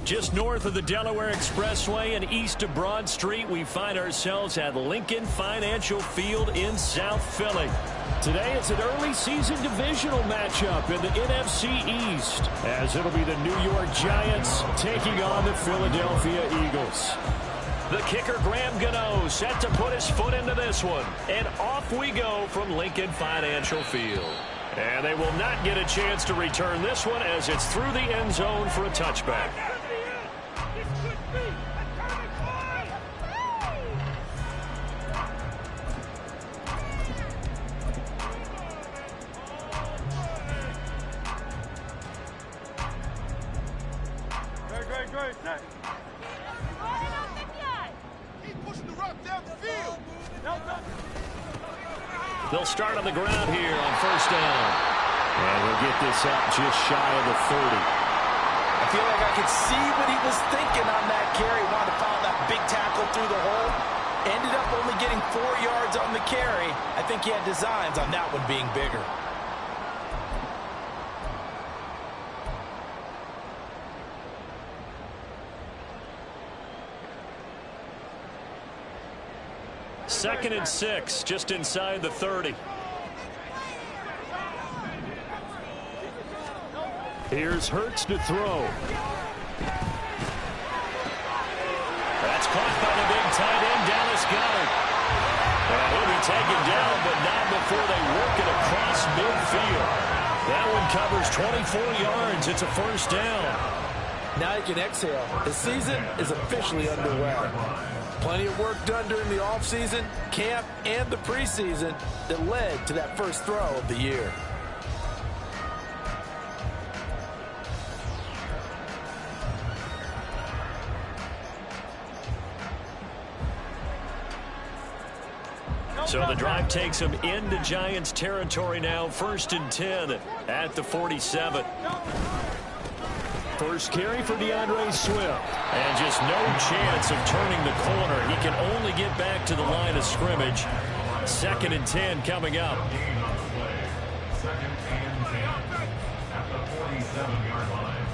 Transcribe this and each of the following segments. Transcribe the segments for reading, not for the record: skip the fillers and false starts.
Just north of the Delaware Expressway and east of Broad Street, we find ourselves at Lincoln Financial Field in South Philly. Today it's an early season divisional matchup in the NFC East, as it'll be the New York Giants taking on the Philadelphia Eagles. The kicker, Graham Gano, set to put his foot into this one. And off we go from Lincoln Financial Field. And they will not get a chance to return this one as it's through the end zone for a touchback. They'll start on the ground here on first down. And we'll get this up just shy of the 30. I feel like I could see what he was thinking on that carry. Wanted to follow that big tackle through the hole. Ended up only getting 4 yards on the carry. I think he had designs on that one being bigger. Second and 6, just inside the 30. Here's Hurts to throw. That's caught by the big tight end, Dallas Goedert. And he'll be taken down, but not before they work it across midfield. That one covers 24 yards. It's a first down. Now you can exhale. The season is officially underway. Plenty of work done during the offseason, camp, and the preseason that led to that first throw of the year. So the drive takes them into Giants territory now. First and 10 at the 47. First carry for DeAndre Swift. And just no chance of turning the corner. He can only get back to the line of scrimmage. Second and 10 coming up. Second and 10 at the 47-yard line.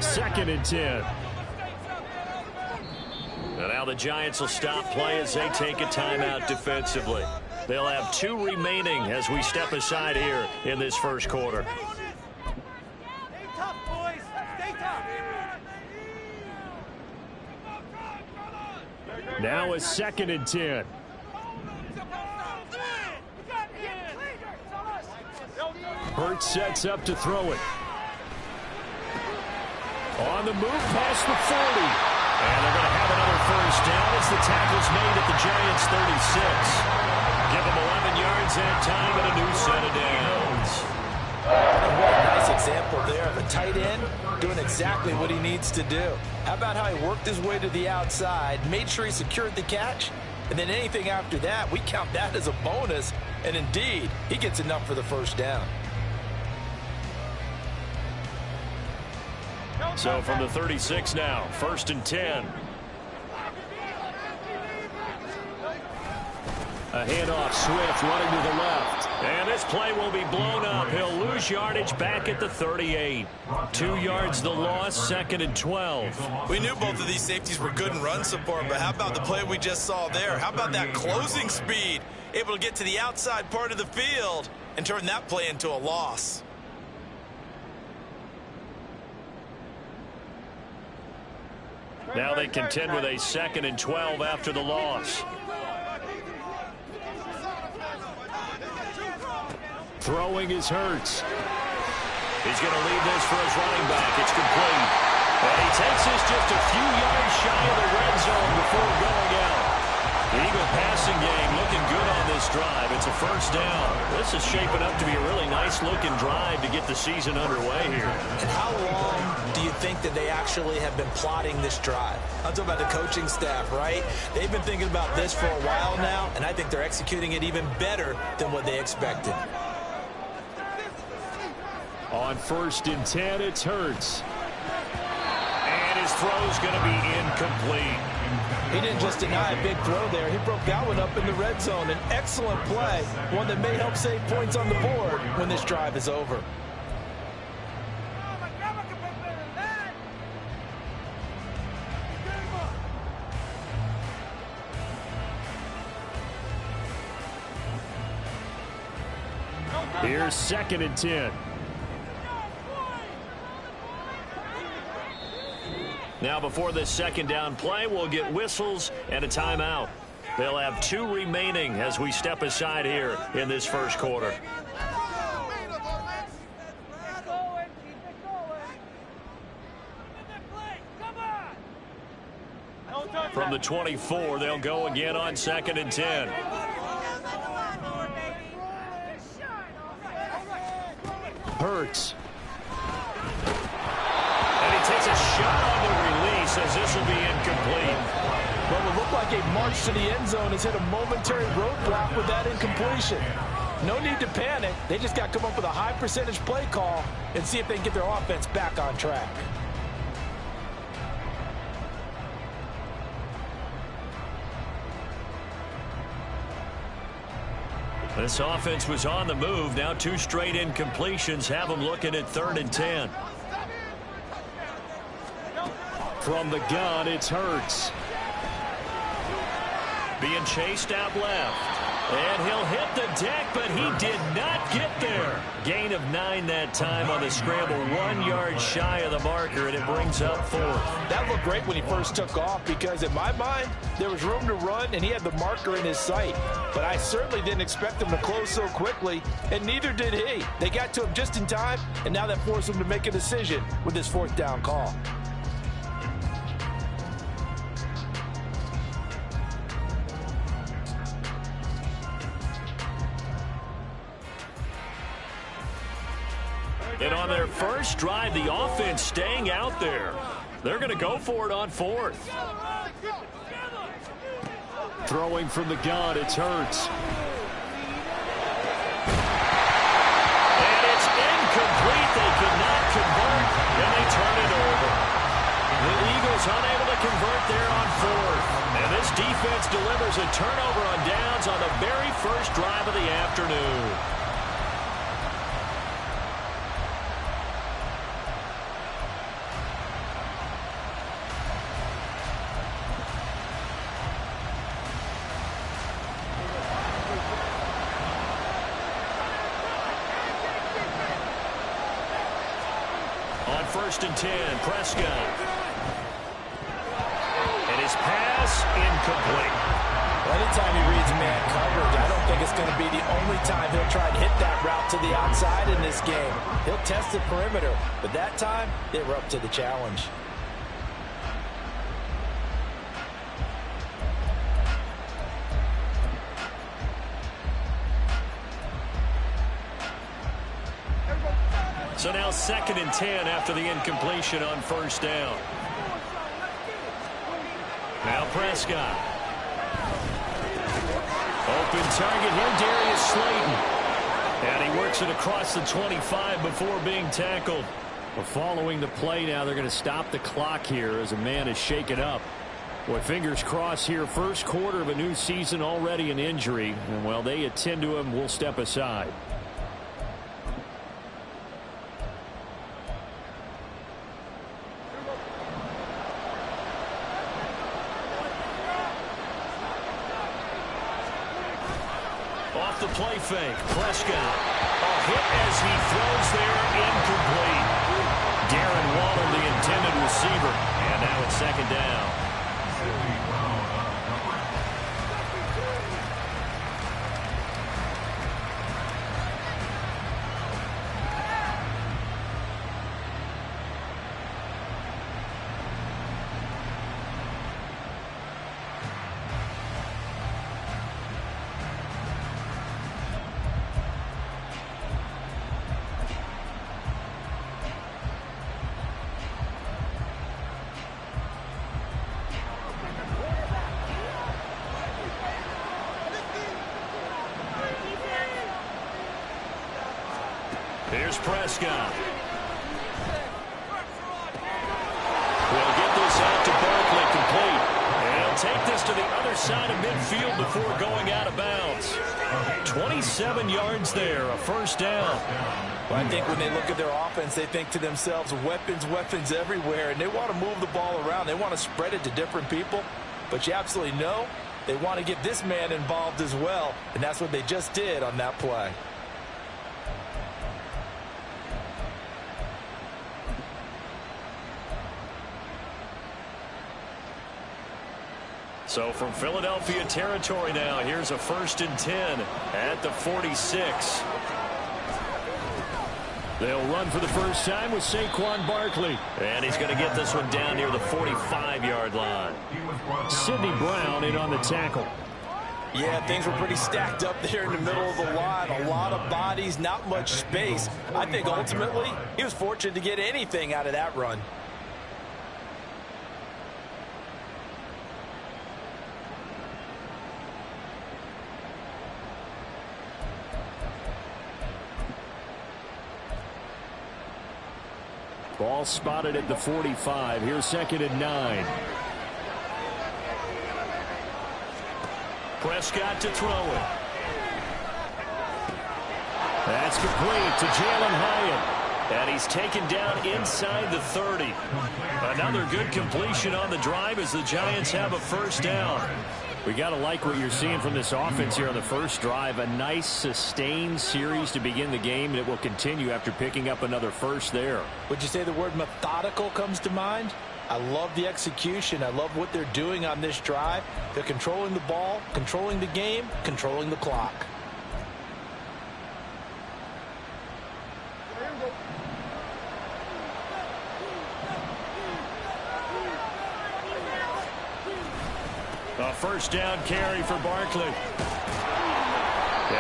Second and 10. And now the Giants will stop play as they take a timeout defensively. They'll have 2 remaining as we step aside here in this first quarter. Stay tough, boys. Stay tough. Now a second and 10. Hurts sets up to throw it. On the move past the 40. And they're going to have another first down as the tackle's made at the Giants' 36. Give them 11 yards that time and a new set of downs. And what a nice example there of a tight end doing exactly what he needs to do. How about how he worked his way to the outside, made sure he secured the catch, and then anything after that, we count that as a bonus. And indeed, he gets enough for the first down. So from the 36 now, first and 10. A handoff, Swift running to the left. And this play will be blown up. He'll lose yardage back at the 38. 2 yards the loss, second and 12. We knew both of these safeties were good in run support, but how about the play we just saw there? How about that closing speed? Able to get to the outside part of the field and turn that play into a loss. Now they contend with a second and 12 after the loss. Throwing is Hurts. He's going to leave this for his running back. It's complete. And he takes this just a few yards shy of the red zone before going out. The Eagle passing game looking good on this drive. It's a first down. This is shaping up to be a really nice-looking drive to get the season underway here. And how long do you think that they actually have been plotting this drive? I'm talking about the coaching staff, right? They've been thinking about this for a while now, and I think they're executing it even better than what they expected. On first and 10, it's Hurts. his throw's going to be incomplete. He didn't just deny a big throw there. He broke that one up in the red zone. An excellent play, one that may help save points on the board when this drive is over. Here's 2nd and 10. Now before this second down play, we'll get whistles and a timeout. They'll have 2 remaining as we step aside here in this first quarter. From the 24, they'll go again on 2nd and 10. Hurts. And he takes a shot on the release as this will be incomplete. Well, it looked like a march to the end zone has hit a momentary roadblock with that incompletion. No need to panic. They just got to come up with a high percentage play call and see if they can get their offense back on track. This offense was on the move. Now 2 straight incompletions have them looking at 3rd and 10. From the gun, it's Hurts. Being chased out left. And he'll hit the deck, but he did not get there. Gain of 9 that time on the scramble. 1 yard shy of the marker, and it brings up 4th. That looked great when he first took off because, in my mind, there was room to run, and he had the marker in his sight. But I certainly didn't expect him to close so quickly, and neither did he. They got to him just in time, and now that forced him to make a decision with this 4th down call. And on their first drive, the offense staying out there. They're going to go for it on 4th. Throwing from the gun, it's Hurts. And it's incomplete. They could not convert, and they turn it over. The Eagles unable to convert there on 4th. And this defense delivers a turnover on downs on the very first drive of the afternoon. On 1st and 10, Prescott. And his pass incomplete. Anytime he reads man coverage, I don't think it's going to be the only time he'll try to hit that route to the outside in this game. He'll test the perimeter, but that time, they were up to the challenge. So now 2nd and 10 after the incompletion on 1st down. Now Prescott. Open target here, Darius Slayton. And he works it across the 25 before being tackled. Well, following the play now, they're going to stop the clock here as a man is shaken up. Boy, fingers crossed here. First quarter of a new season, already an injury. And while they attend to him, we'll step aside. Off the play fake, Prescott. A hit as he throws there, incomplete. Darren Waller, the intended receiver. And now it's 2nd down. Here's Prescott. We'll get this take this to the other side of midfield before going out of bounds. 27 yards there, a first down. Well, I think when they look at their offense, they think to themselves, weapons, weapons everywhere, and they want to move the ball around. They want to spread it to different people, but you absolutely know they want to get this man involved as well, and that's what they just did on that play. So from Philadelphia territory now, here's a 1st and 10 at the 46. They'll run for the first time with Saquon Barkley. And he's going to get this one down near the 45-yard line. Sidney Brown in on the tackle. Yeah, things were pretty stacked up there in the middle of the line. A lot of bodies, not much space. I think ultimately he was fortunate to get anything out of that run. Ball spotted at the 45. Here's 2nd and 9. Prescott to throw it. That's complete to Jalen Hyatt. And he's taken down inside the 30. Another good completion on the drive as the Giants have a first down. We got to like what you're seeing from this offense here on the first drive. A nice sustained series to begin the game, and it will continue after picking up another first there. Would you say the word methodical comes to mind? I love the execution. I love what they're doing on this drive. They're controlling the ball, controlling the game, controlling the clock. A first down carry for Barkley. And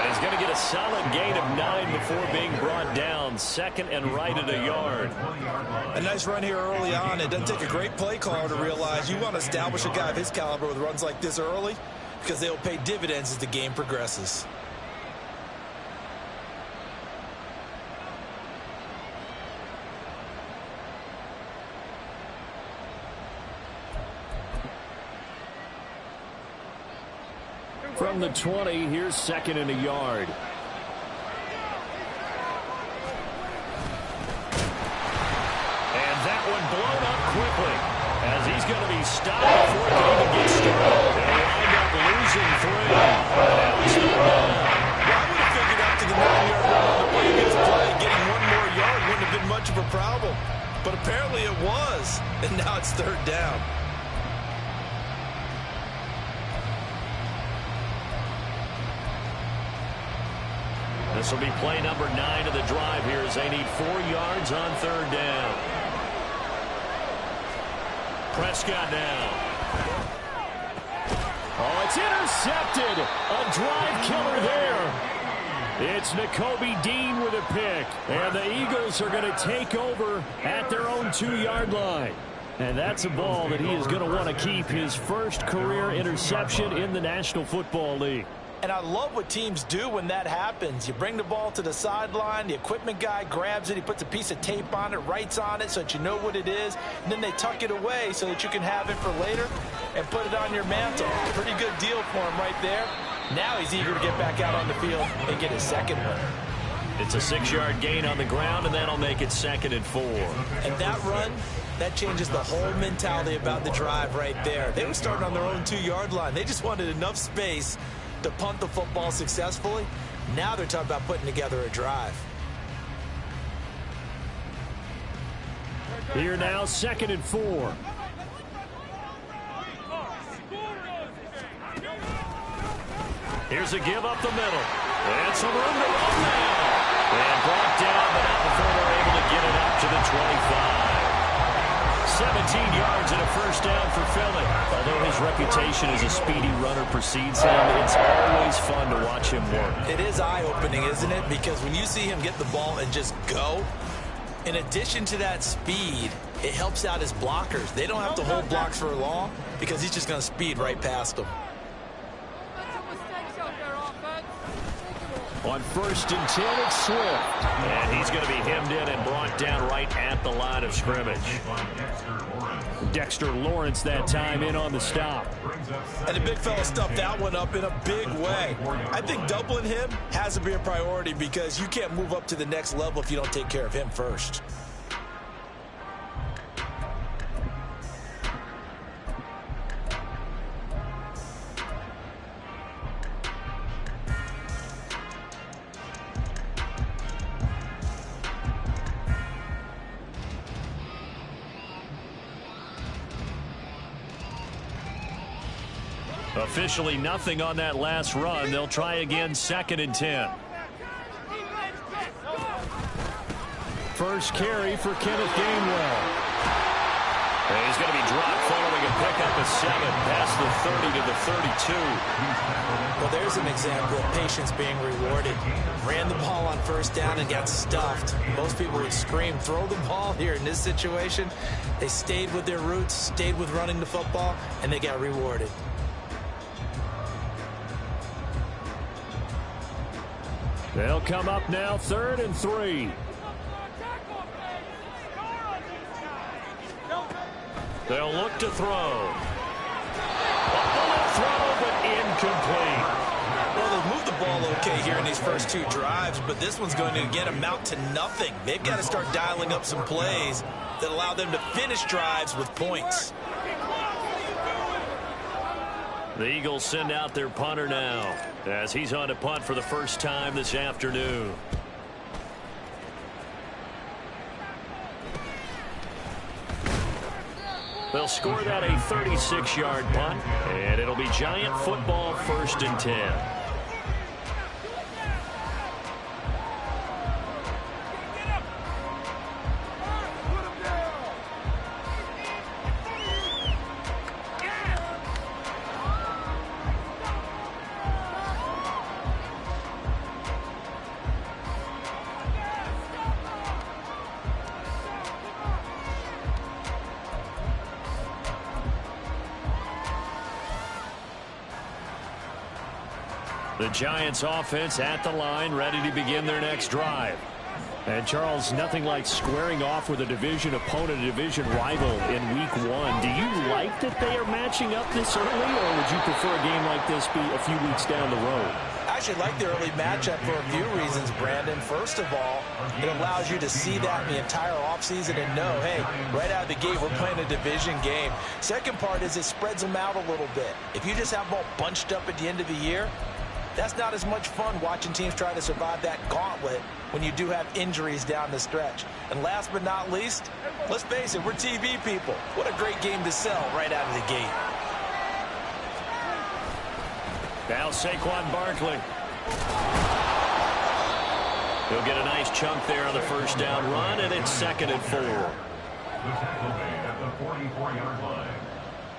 he's going to get a solid gain of 9 before being brought down. 2nd and right at a yard. A nice run here early on. It doesn't take a great play caller to realize you want to establish a guy of his caliber with runs like this early because they'll pay dividends as the game progresses. From the 20, here's 2nd and a yard. And that one blown up quickly as he's going to be stopped before it can even get started. They'll wind up losing 3. Now it's third down. Well, I would have figured after the 9-yard run on the previous play, getting one more yard wouldn't have been much of a problem. But apparently it was, and now it's 3rd down. This will be play number 9 of the drive here as they need 4 yards on 3rd down. Prescott now. Oh, it's intercepted. A drive killer there. It's Nakobe Dean with a pick. And the Eagles are going to take over at their own 2-yard line. And that's a ball that he is going to want to keep, his first career interception in the National Football League. And I love what teams do when that happens. You bring the ball to the sideline, the equipment guy grabs it, he puts a piece of tape on it, writes on it so that you know what it is, and then they tuck it away so that you can have it for later and put it on your mantle. Pretty good deal for him right there. Now he's eager to get back out on the field and get his 2nd one. It's a 6-yard gain on the ground, and that'll make it 2nd and 4. And that run, that changes the whole mentality about the drive right there. They were starting on their own 2-yard line. They just wanted enough space to punt the football successfully. Now they're talking about putting together a drive. Here now, 2nd and 4. Here's a give up the middle. And some room to run now. And brought down, but not before they're able to get it up to the 25. 17 yards and a first down for Philly. Although his reputation as a speedy runner precedes him, it's always fun to watch him work. It is eye-opening, isn't it? Because when you see him get the ball and just go, in addition to that speed, it helps out his blockers. They don't have to hold blocks for long because he's just going to speed right past them. On 1st and 10, it's Swift. And he's going to be hemmed in and brought down right at the line of scrimmage. Dexter Lawrence that time in on the stop. And the big fella stuffed that one up in a big way. I think doubling him has to be a priority because you can't move up to the next level if you don't take care of him first. Officially nothing on that last run. They'll try again, 2nd and 10. First carry for Kenneth Gainwell. And he's going to be dropped following a pickup of 7 past the 30 to the 32. Well, there's an example of patience being rewarded. Ran the ball on 1st down and got stuffed. Most people would scream, throw the ball here. In this situation, they stayed with their roots, stayed with running the football, and they got rewarded. They'll come up now, 3rd and 3. They'll look to throw. Throw, but incomplete. Well, they'll move the ball okay here in these first 2 drives, but this one's going to again amount to nothing. They've got to start dialing up some plays that allow them to finish drives with points. The Eagles send out their punter now as he's on to punt for the first time this afternoon. They'll score that a 36-yard punt, and it'll be Giant football, 1st and 10. The Giants offense at the line, ready to begin their next drive. And Charles, nothing like squaring off with a division opponent, a division rival in week 1. Do you like that they are matching up this early, or would you prefer a game like this be a few weeks down the road? I actually like the early matchup for a few reasons, Brandon. First of all, it allows you to see that in the entire offseason and know, hey, right out of the gate, we're playing a division game. Second part is it spreads them out a little bit. If you just have them all bunched up at the end of the year, that's not as much fun watching teams try to survive that gauntlet when you do have injuries down the stretch. And last but not least, let's face it, we're TV people. What a great game to sell right out of the gate. Now Saquon Barkley. He'll get a nice chunk there on the first down run, and it's 2nd and 4. The tackle made at the 44-yard line.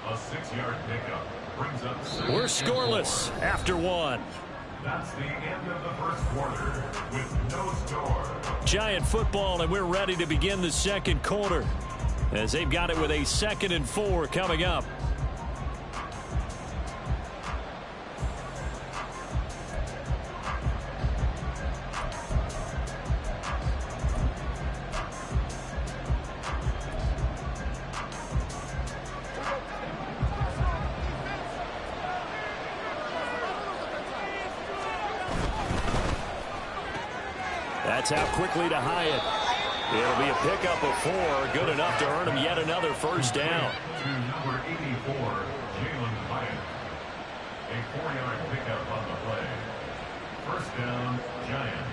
A 6-yard pickup brings up 2nd. We're scoreless after 1. That's the end of the first quarter with no score. Giant football, and we're ready to begin the second quarter as they've got it with a 2nd and 4 coming up. That's out quickly to Hyatt. It'll be a pickup of 4, good enough to earn him yet another first down. To number 84, Jalen Hyatt. A 4-yard pickup on the play. First down, Giants.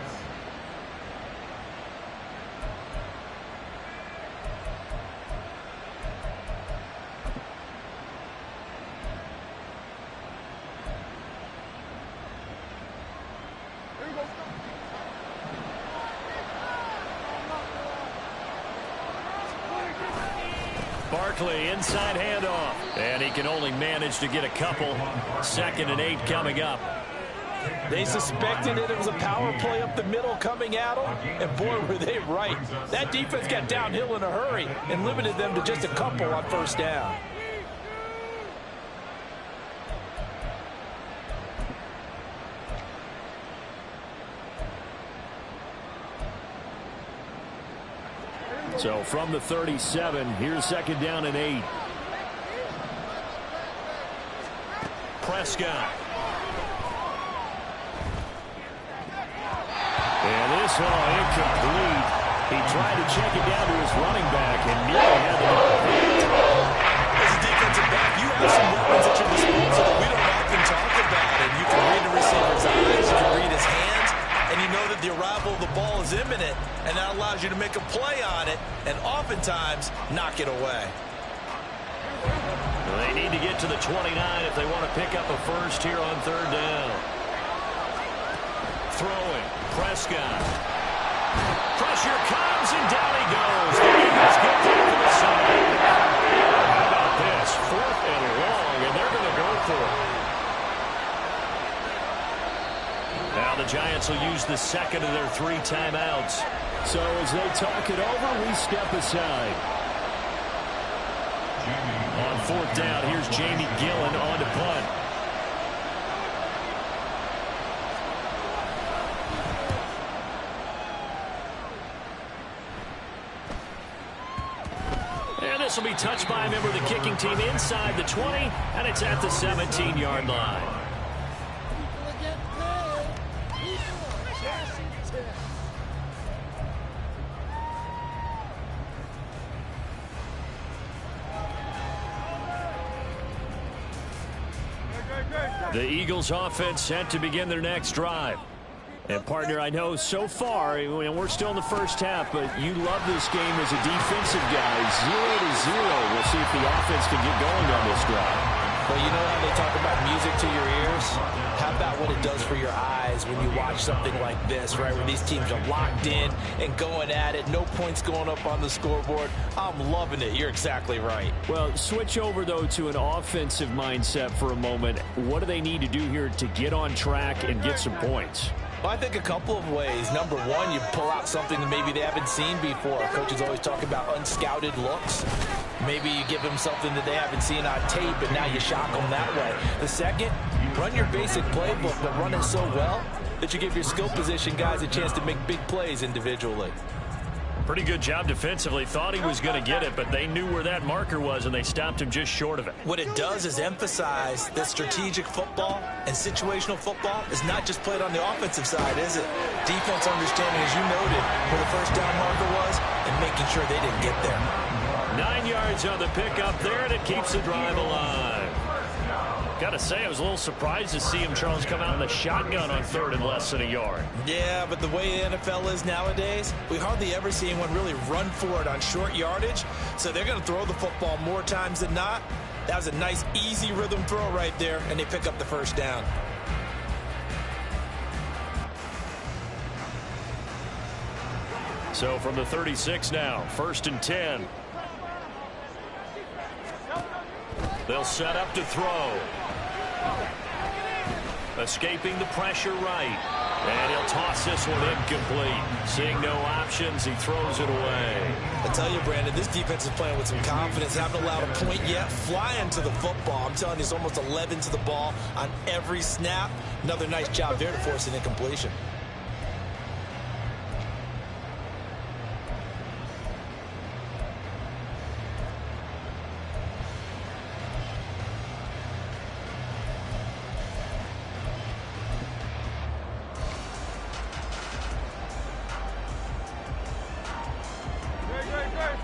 Barkley, inside handoff. And he can only manage to get a couple. 2nd and 8 coming up. They suspected it was a power play up the middle coming at them, and boy, were they right. That defense got downhill in a hurry and limited them to just a couple on first down. So from the 37, here's 2nd down and 8. Prescott. And this incomplete. He tried to check it down to his running back and nearly had the ball hit. As a defensive back, you have some weapons at your disposal that we don't often talk about. And you can read the receiver's eyes, you can read his hands, and you know that the arrival of the ball is imminent, and that allows you to make a play on it and oftentimes knock it away. They need to get to the 29 if they want to pick up a first here on 3rd down. Throwing. Prescott. Pressure comes, and down he goes. The Eagles get there for the side. How about this? 4th and long, and they're going to go for it. Now the Giants will use the 2nd of their 3 timeouts. So as they talk it over, we step aside. On 4th down, here's Jamie Gillen on to punt. And this will be touched by a member of the kicking team inside the 20, and it's at the 17-yard line. The Eagles offense set to begin their next drive. And, partner, I know so far, we're still in the first half, but you love this game as a defensive guy. 0-0. We'll see if the offense can get going on this drive. Well, you know how they talk about music to your ears? How about what it does for your eyes when you watch something like this, right, where these teams are locked in and going at it, no points going up on the scoreboard? I'm loving it. You're exactly right. Well, switch over, though, to an offensive mindset for a moment. What do they need to do here to get on track and get some points? Well, I think a couple of ways. Number one, you pull out something that maybe they haven't seen before. Coaches always talk about unscouted looks. Maybe you give them something that they haven't seen on tape, and now you shock them that way. The second, run your basic playbook, but run it so well that you give your skill position guys a chance to make big plays individually. Pretty good job defensively. Thought he was going to get it, but they knew where that marker was, and they stopped him just short of it. What it does is emphasize that strategic football and situational football is not just played on the offensive side, is it? Defense understanding, as you noted, where the first down marker was and making sure they didn't get there. 9 yards on the pickup there, and it keeps the drive alive. Got to say, I was a little surprised to see him, Charles, come out in the shotgun on 3rd and less than a yard. Yeah, but the way the NFL is nowadays, we hardly ever see anyone really run for it on short yardage. So they're going to throw the football more times than not. That was a nice, easy rhythm throw right there, and they pick up the first down. So from the 36 now, 1st and 10. They'll set up to throw. Escaping the pressure right. And he'll toss this one incomplete. Seeing no options, he throws it away. I tell you, Brandon, this defense is playing with some confidence. Haven't allowed a point yet. Flying to the football. I'm telling you, it's almost 11 to the ball on every snap. Another nice job there to force an incompletion.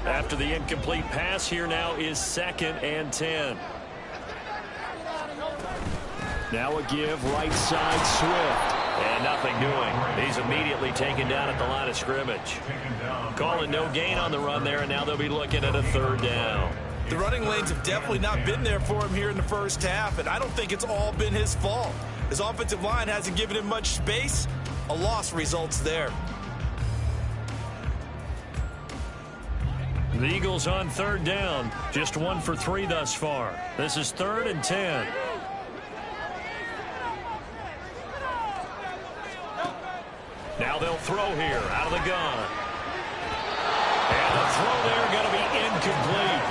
After the incomplete pass, here now is 2nd and 10. Now a give, right side, Swift. And nothing doing. He's immediately taken down at the line of scrimmage. Calling no gain on the run there, and now they'll be looking at a 3rd down. The running lanes have definitely not been there for him here in the first half, and I don't think it's all been his fault. His offensive line hasn't given him much space. A loss results there. The Eagles on 3rd down. Just 1 for 3 thus far. This is 3rd and 10. Now they'll throw here out of the gun. And the throw there going to be incomplete.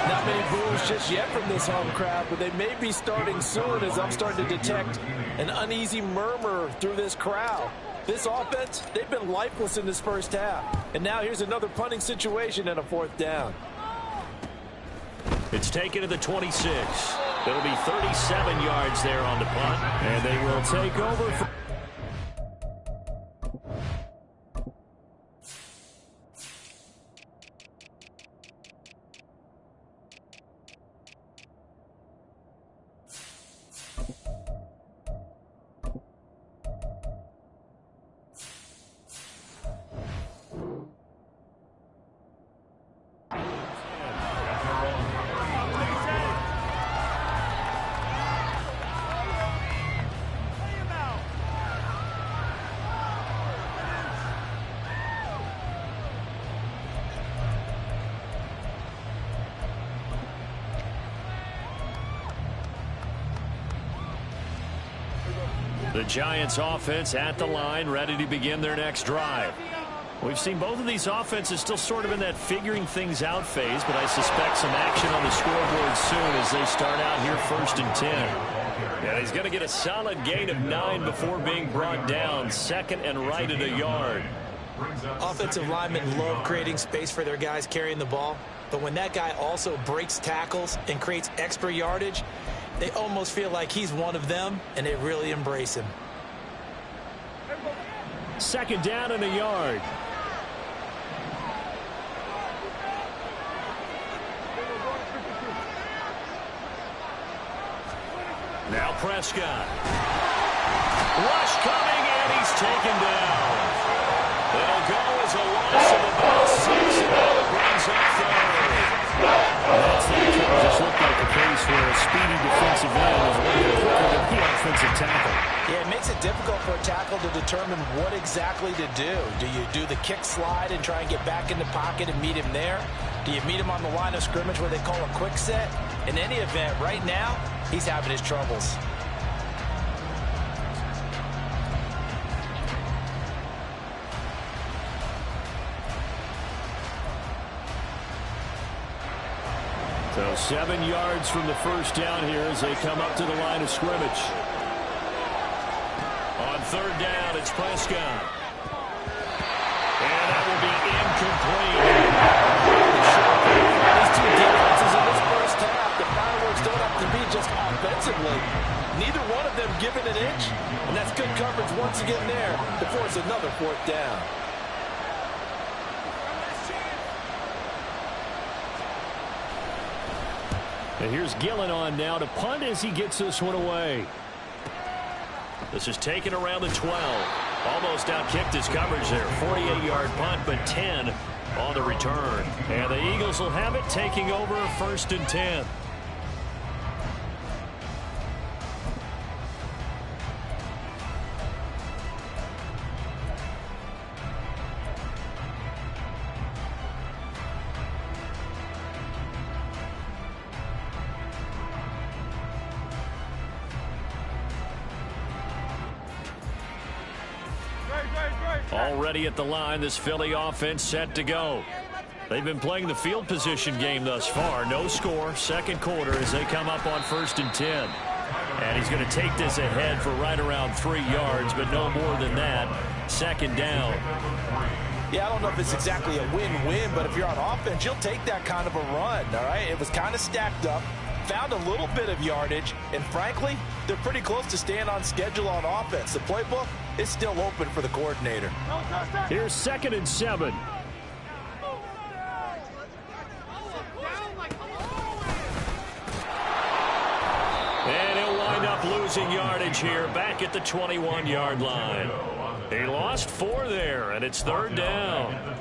Not many boos just yet from this home crowd, but they may be starting soon as I'm starting to detect an uneasy murmur through this crowd. This offense, they've been lifeless in this first half. And now here's another punting situation and a 4th down. It's taken to the 26. It'll be 37 yards there on the punt. And they will take over for... The Giants offense at the line, ready to begin their next drive. We've seen both of these offenses still sort of in that figuring things out phase, but I suspect some action on the scoreboard soon as they start out here 1st and 10. And he's going to get a solid gain of 9 before being brought down. 2nd and right at a yard. Offensive linemen love creating space for their guys carrying the ball, but when that guy also breaks tackles and creates extra yardage, they almost feel like he's one of them, and they really embrace him. 2nd down and a yard. Now Prescott. Rush coming, and he's taken down. It'll go as a loss of about 6, and now it brings up 3rd. That's that just looked like the case where a speedy defensive end is way quicker than the offensive tackle. Yeah, it makes it difficult for a tackle to determine what exactly to do. Do you do the kick slide and try and get back in the pocket and meet him there? Do you meet him on the line of scrimmage where they call a quick set? In any event, right now, he's having his troubles. So 7 yards from the 1st down here as they come up to the line of scrimmage. On 3rd down, it's Prescott. And that will be incomplete. These two defenses in this first half, the fireworks don't have to be just offensively. Neither one of them given an inch, and that's good coverage once again there to force another 4th down. And here's Gillen on now to punt as he gets this one away. This is taken around the 12. Almost outkicked his coverage there. 48-yard punt, but 10 on the return. And the Eagles will have it, taking over 1st and 10. Already at the line, this Philly offense set to go. They've been playing the field position game thus far. No score, 2nd quarter as they come up on 1st and 10. And he's going to take this ahead for right around 3 yards, but no more than that. 2nd down. Yeah, I don't know if it's exactly a win-win, but if you're on offense, you'll take that kind of a run, all right? It was kind of stacked up, found a little bit of yardage, and frankly, they're pretty close to staying on schedule on offense. The playbook is still open for the coordinator. Here's 2nd and 7. And he'll wind up losing yardage here back at the 21-yard line. He lost 4 there, and it's 3rd down.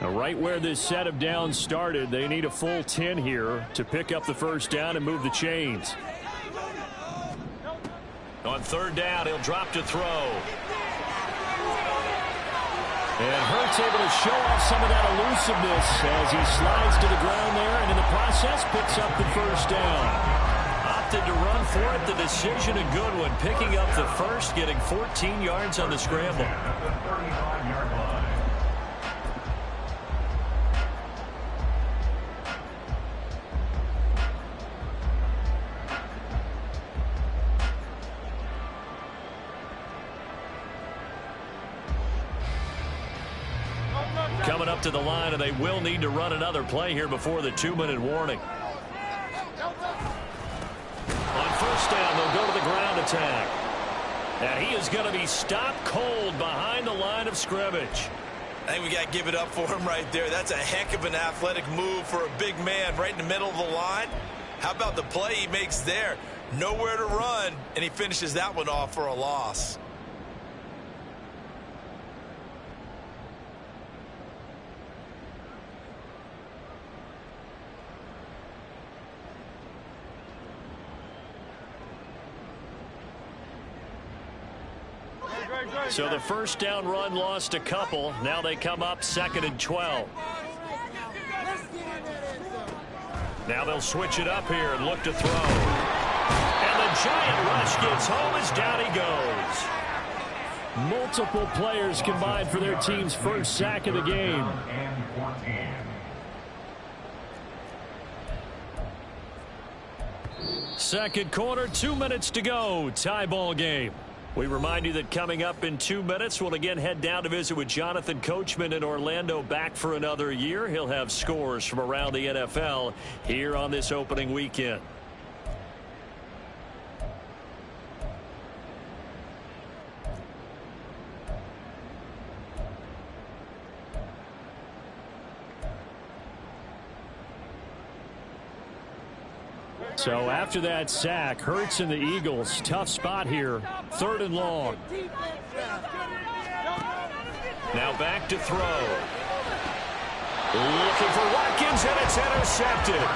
Now, right where this set of downs started, they need a full 10 here to pick up the 1st down and move the chains. On 3rd down, he'll drop to throw. And Hurts able to show off some of that elusiveness as he slides to the ground there, and in the process picks up the first down. Opted to run for it. The decision a good one, picking up the first, getting 14 yards on the scramble. At the 35-yard line. Coming up to the line, and they will need to run another play here before the 2-minute warning. On first down, they'll go to the ground attack. And he is going to be stopped cold behind the line of scrimmage. I think we got to give it up for him right there. That's a heck of an athletic move for a big man right in the middle of the line. How about the play he makes there? Nowhere to run, and he finishes that one off for a loss. So the first down run lost a couple. Now they come up 2nd and 12. Now they'll switch it up here and look to throw. And the giant rush gets home as down he goes. Multiple players combined for their team's first sack of the game. And 14. Second quarter, 2 minutes to go. Tie ball game. We remind you that coming up in 2 minutes, we'll again head down to visit with Jonathan Coachman in Orlando, back for another year. He'll have scores from around the NFL here on this opening weekend. So after that sack, Hurts and the Eagles, tough spot here. 3rd and long. Now back to throw. Looking for Watkins, and it's intercepted.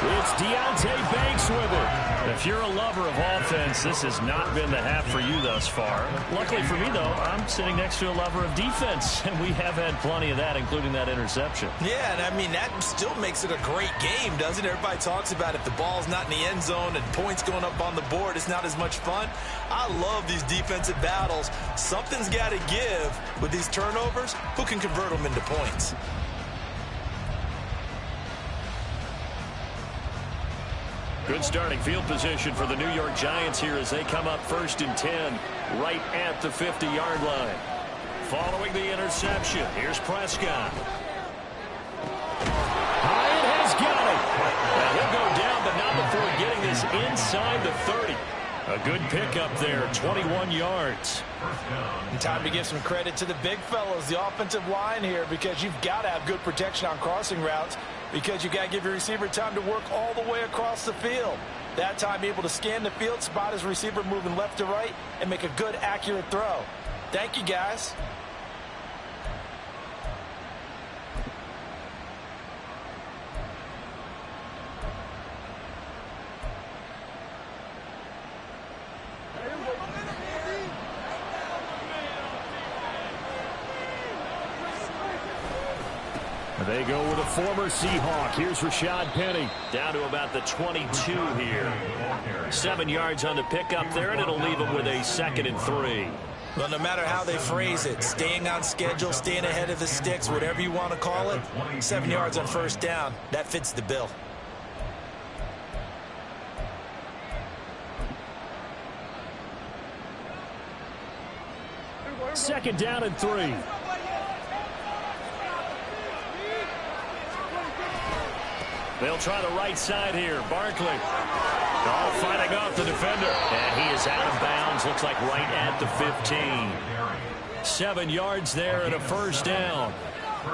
It's Deonte Banks with it. If you're a lover of offense, this has not been the half for you thus far. Luckily for me, though, I'm sitting next to a lover of defense, and we have had plenty of that, including that interception. Yeah, and I mean, that still makes it a great game, doesn't it? Everybody talks about if the ball's not in the end zone and points going up on the board, it's not as much fun. I love these defensive battles. Something's got to give with these turnovers. Who can convert them into points? Good starting field position for the New York Giants here as they come up 1st and 10 right at the 50-yard line. Following the interception, here's Prescott. Hyatt has got it. Now he'll go down, but not before getting this inside the 30. A good pickup there, 21 yards. And time to give some credit to the big fellows, the offensive line here, because you've got to have good protection on crossing routes, because you've got to give your receiver time to work all the way across the field. That time able to scan the field, spot his receiver moving left to right, and make a good, accurate throw. Thank you, guys. They go with a former Seahawk. Here's Rashad Penny. Down to about the 22 here. 7 yards on the pickup there, and it'll leave them with a 2nd and 3. Well, no matter how they phrase it, staying on schedule, staying ahead of the sticks, whatever you want to call it, 7 yards on first down, that fits the bill. Second down and 3. They'll try the right side here. Barkley. All fighting off the defender. And he is out of bounds. Looks like right at the 15. 7 yards there and a first down.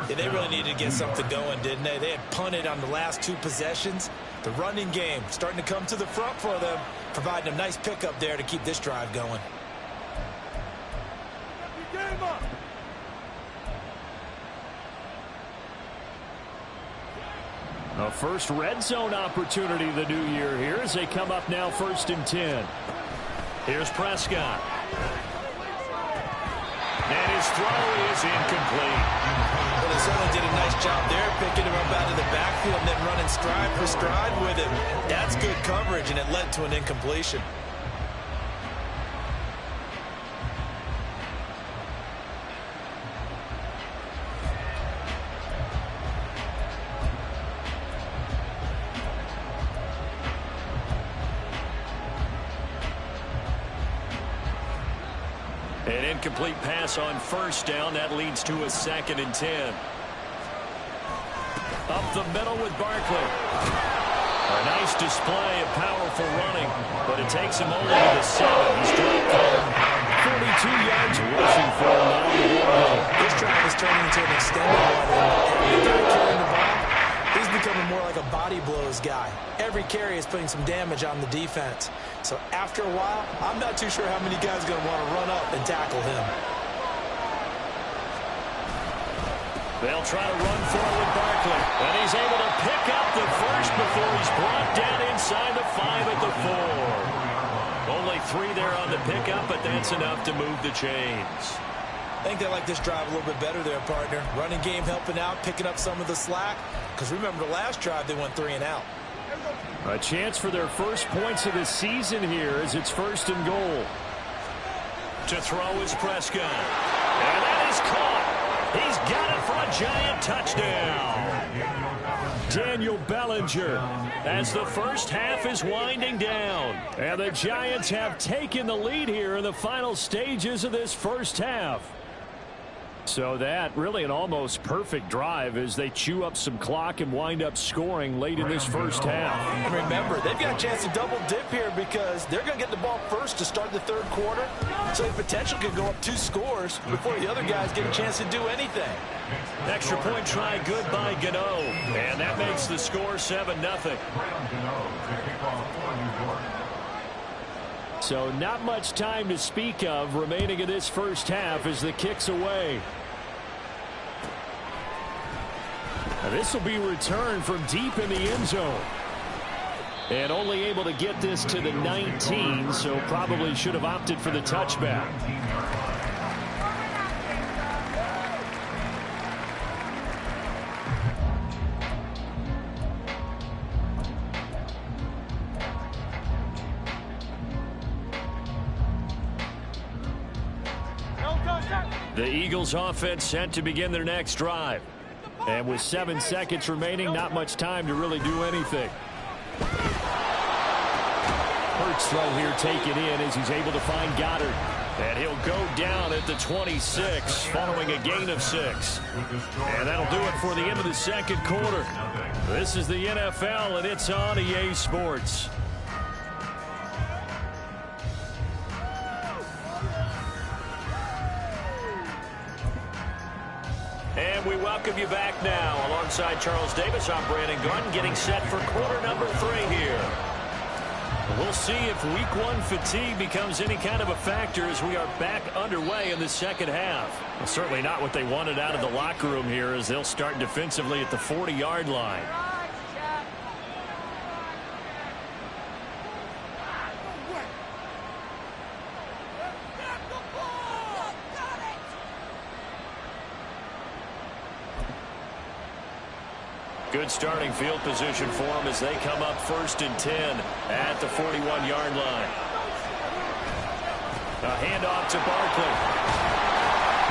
Yeah, they really needed to get something going, didn't they? They had punted on the last 2 possessions. The running game starting to come to the front for them, providing a nice pickup there to keep this drive going. A first red zone opportunity the new year here as they come up now 1st and 10. Here's Prescott. And his throw is incomplete. Well, they certainly did a nice job there, picking him up out of the backfield and then running stride for stride with him. That's good coverage, and it led to an incompletion. An incomplete pass on first down. That leads to a 2nd and 10. Up the middle with Barkley. A nice display of powerful running, but it takes him only to the 7. He's dropped 42 yards rushing for a 9-1. This drive is turning into an extended one, and the guy carrying the ball, he's becoming more like a body blows guy. Every carry is putting some damage on the defense. So after a while, I'm not too sure how many guys are going to want to run up and tackle him. They'll try to run forward Barkley, and he's able to pick up the first before he's brought down inside the 5 at the 4. Only 3 there on the pickup, but that's enough to move the chains. I think they like this drive a little bit better there, partner. Running game helping out, picking up some of the slack. Because remember, the last drive, they went 3 and out. A chance for their first points of the season here as it's 1st and goal. To throw is Prescott. And that is caught. He's got it for a Giant touchdown. Daniel Bellinger as the first half is winding down. And the Giants have taken the lead here in the final stages of this first half. So that really an almost perfect drive as they chew up some clock and wind up scoring late in this first half. And remember, they've got a chance to double dip here because they're going to get the ball first to start the 3rd quarter. So the potential could go up 2 scores before the other guys get a chance to do anything. Extra point try good by Gano. And that makes the score 7-0. So not much time to speak of remaining in this first half as the kick's away. Now this will be returned from deep in the end zone. And only able to get this to the 19, so probably should have opted for the touchback. The Eagles offense set to begin their next drive. And with 7 seconds remaining, not much time to really do anything. Hurts throw here taken in as he's able to find Goddard. And he'll go down at the 26 following a gain of 6. And that'll do it for the end of the 2nd quarter. This is the NFL, and it's on EA Sports. And we welcome you back now. Alongside Charles Davis, I'm Brandon Gaudin, getting set for quarter number 3 here. We'll see if week 1 fatigue becomes any kind of a factor as we are back underway in the 2nd half. Well, certainly not what they wanted out of the locker room here as they'll start defensively at the 40-yard line. Good starting field position for them as they come up 1st and 10 at the 41-yard line. A handoff to Barkley.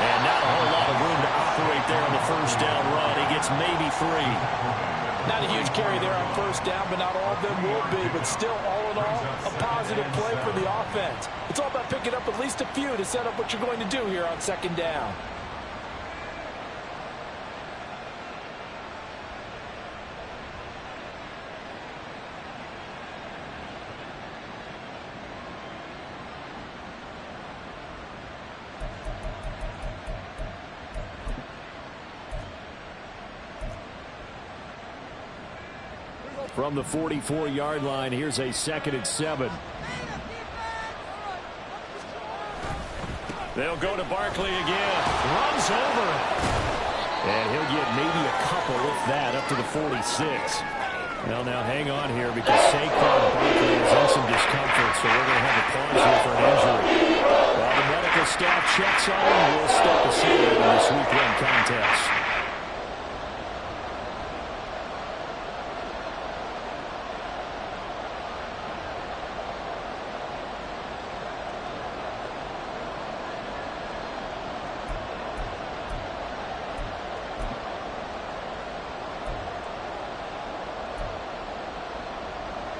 And not a whole lot of room to operate there on the 1st down run. He gets maybe 3. Not a huge carry there on 1st down, but not all of them will be. But still, all in all, a positive play for the offense. It's all about picking up at least a few to set up what you're going to do here on 2nd down. From the 44-yard line, here's a 2nd and 7. They'll go to Barkley again. Runs over. And he'll get maybe a couple, if that, up to the 46. Well, now hang on here because Saquon Barkley is in some discomfort, so we're going to have a pause here for an injury. Well, the medical staff checks on him, will step aside in this week one contest.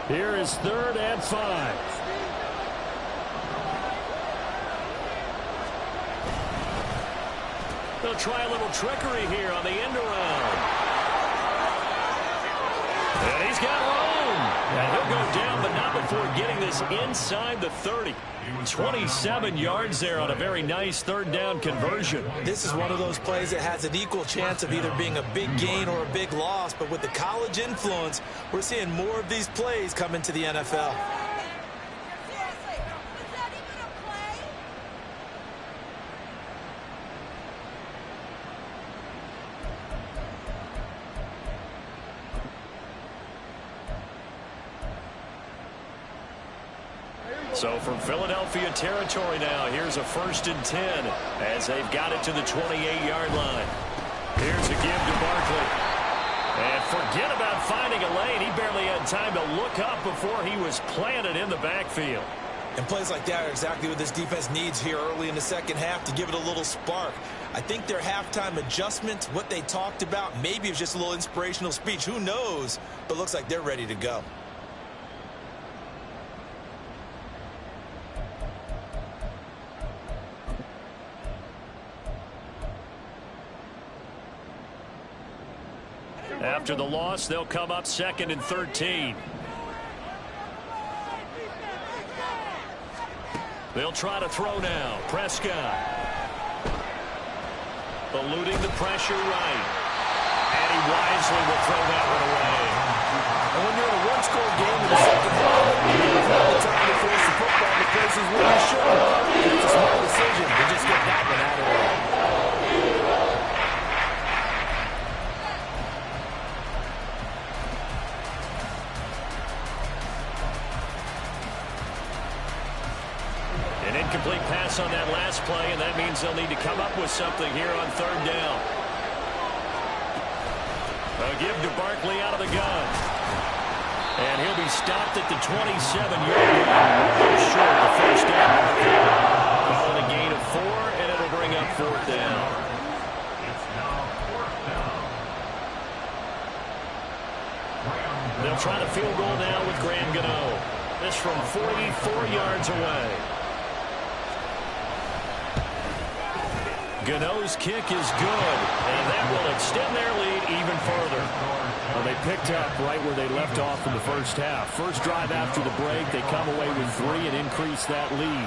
Here is 3rd and 5. They'll try a little trickery here on the end around. And he's got room. And he'll go down, but not before getting this inside the 30. 27 yards there on a very nice 3rd down conversion. This is one of those plays that has an equal chance of either being a big gain or a big loss, but with the college influence, we're seeing more of these plays come into the NFL. So from Philadelphia territory now, here's a 1st and 10 as they've got it to the 28-yard line. Here's a give to Barkley. And forget about finding a lane. He barely had time to look up before he was planted in the backfield. And plays like that are exactly what this defense needs here early in the second half to give it a little spark. I think their halftime adjustment, what they talked about, maybe it was just a little inspirational speech. Who knows? But looks like they're ready to go. After the loss, they'll come up 2nd and 13. They'll try to throw now. Prescott. Eluding the pressure right. And he wisely will throw that one away. And when you're in a one-score game in the second half, you've had the time to force the football to places where you should. It's a smart decision to just get that one out of the way. Incomplete pass on that last play, and that means they'll need to come up with something here on 3rd down. A give to Barkley out of the gun. And he'll be stopped at the 27-yard line, short of the 1st down. Calling a gain of 4, and it'll bring up 4th down. It's now 4th down. They'll try to field goal now with Graham Gano. This from 44 yards away. Gano's kick is good, and that will extend their lead even further. Well, they picked up right where they left off in the first half. First drive after the break, they come away with 3 and increase that lead.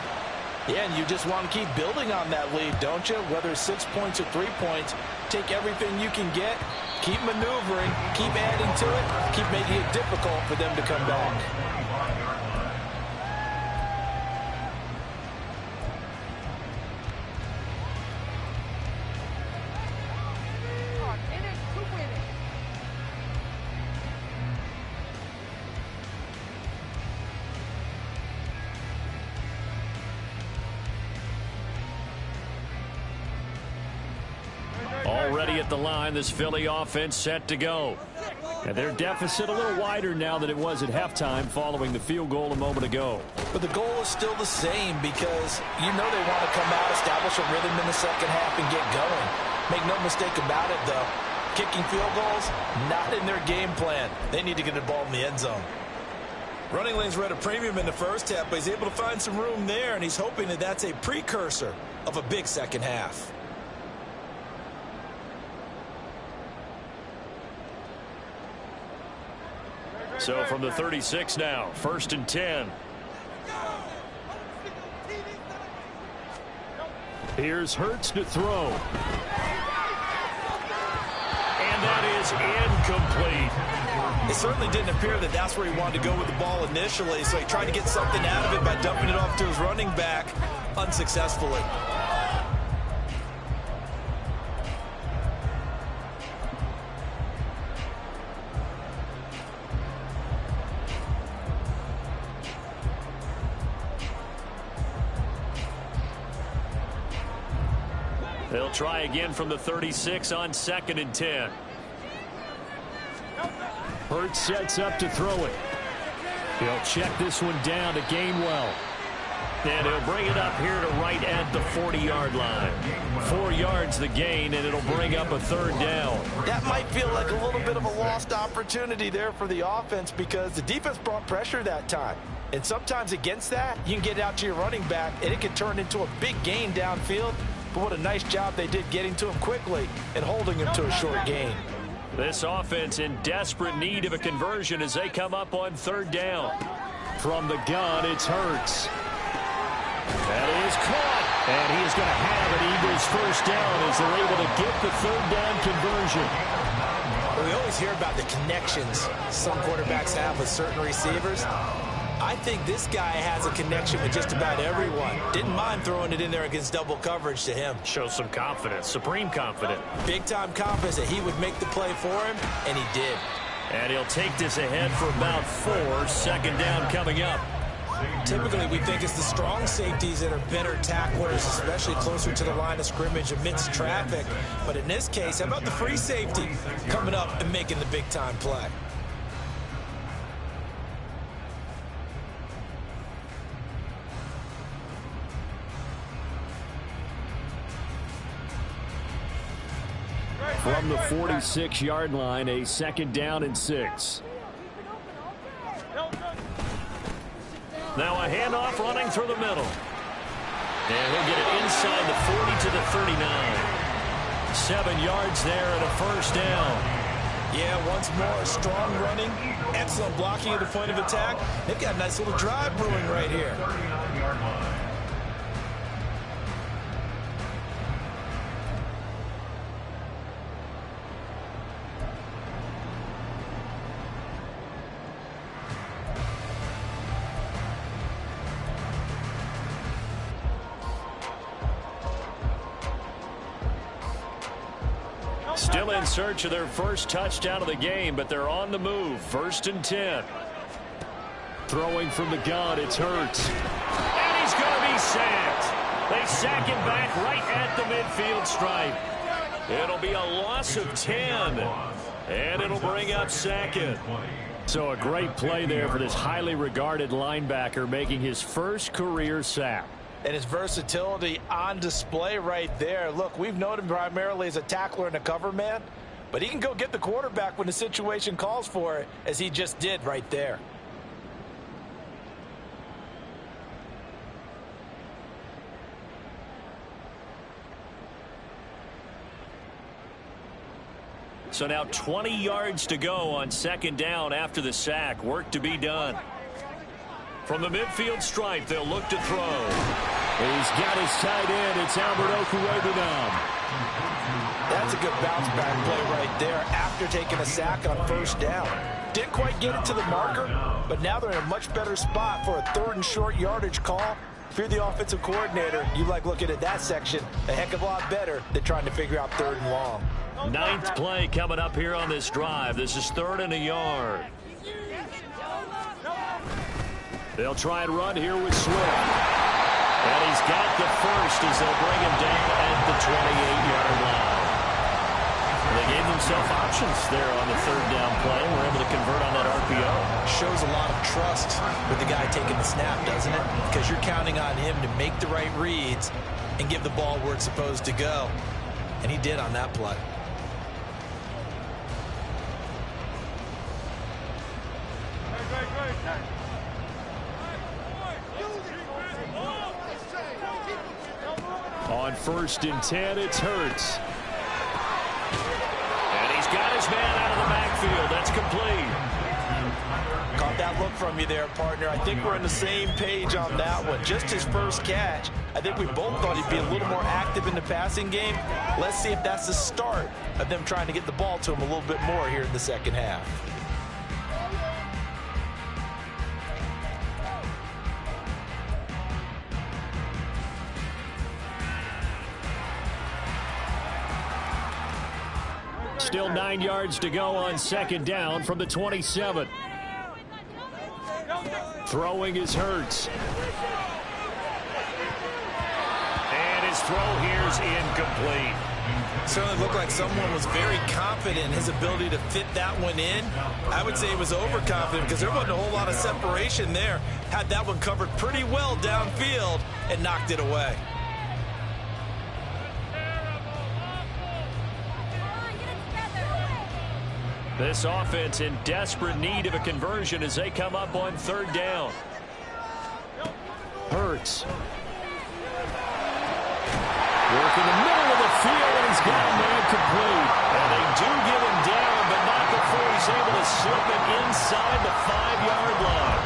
Yeah, and you just want to keep building on that lead, don't you? Whether it's 6 points or 3 points, take everything you can get, keep maneuvering, keep adding to it, keep making it difficult for them to come back. Already at the line, this Philly offense set to go. And their deficit a little wider now than it was at halftime following the field goal a moment ago. But the goal is still the same because you know they want to come out, establish a rhythm in the second half, and get going. Make no mistake about it, though. Kicking field goals, not in their game plan. They need to get the ball in the end zone. Running lanes were at a premium in the first half, but he's able to find some room there, and he's hoping that that's a precursor of a big second half. So from the 36 now, 1st and 10. Here's Hurts to throw. And that is incomplete. It certainly didn't appear that that's where he wanted to go with the ball initially, so he tried to get something out of it by dumping it off to his running back unsuccessfully. They'll try again from the 36 on 2nd and 10. Hurts sets up to throw it. He'll check this one down to Gainwell. And he'll bring it up here to right at the 40-yard line. 4 yards the gain, and it'll bring up a 3rd down. That might feel like a little bit of a lost opportunity there for the offense because the defense brought pressure that time. And sometimes against that, you can get out to your running back, and it can turn into a big gain downfield. But what a nice job they did getting to him quickly and holding him to a short gain. This offense in desperate need of a conversion as they come up on 3rd down. From the gun, it's Hurts. That is caught, and he is going to have an Eagles 1st down as they're able to get the 3rd down conversion. Well, we always hear about the connections some quarterbacks have with certain receivers. I think this guy has a connection with just about everyone. Didn't mind throwing it in there against double coverage to him. Shows some confidence, supreme confidence. Big-time confidence that he would make the play for him, and he did. And he'll take this ahead for about 4. 2nd down coming up. Typically, we think it's the strong safeties that are better tacklers, especially closer to the line of scrimmage amidst traffic. But in this case, how about the free safety coming up and making the big-time play? From the 46-yard line, a 2nd down and 6. Now a handoff running through the middle. And he'll get it inside the 40 to the 39. 7 yards there and a 1st down. Yeah, once more, strong running, excellent blocking at the point of attack. They've got a nice little drive brewing right here. Still in search of their first touchdown of the game, but they're on the move. 1st and 10. Throwing from the gun, it's Hurts. And he's going to be sacked. They sack him back right at the midfield stripe. It'll be a loss of 10. And it'll bring up 2nd. So a great play there for this highly regarded linebacker making his first career sack. And his versatility on display right there. Look, we've known him primarily as a tackler and a cover man, but he can go get the quarterback when the situation calls for it, as he just did right there. So now 20 yards to go on 2nd down after the sack. Work to be done. From the midfield stripe, they'll look to throw. He's got his tight end. It's Albert Okwuegbunam. That's a good bounce back play right there after taking a sack on 1st down. Didn't quite get it to the marker, but now they're in a much better spot for a 3rd and short yardage call. If you're the offensive coordinator, you like looking at that section a heck of a lot better than trying to figure out 3rd and long. 9th play coming up here on this drive. This is 3rd and a yard. They'll try and run here with Swift. And he's got the first as they'll bring him down at the 28-yard line. They gave themselves options there on the 3rd down play. We're able to convert on that RPO. Shows a lot of trust with the guy taking the snap, doesn't it? Because you're counting on him to make the right reads and give the ball where it's supposed to go. And he did on that play. On 1st and 10, it's Hurts. And he's got his man out of the backfield. That's complete. Caught that look from you there, partner. I think we're on the same page on that one. Just his first catch. I think we both thought he'd be a little more active in the passing game. Let's see if that's the start of them trying to get the ball to him a little bit more here in the 2nd half. Still 9 yards to go on 2nd down from the 27. Throwing is Hurts. And his throw here's incomplete. Certainly looked like someone was very confident in his ability to fit that one in. I would say he was overconfident because there wasn't a whole lot of separation there. Had that one covered pretty well downfield and knocked it away. This offense in desperate need of a conversion as they come up on third down. Hurts. Working the middle of the field, and he's got a man complete. And they do get him down, but not before he's able to slip it inside the 5-yard line.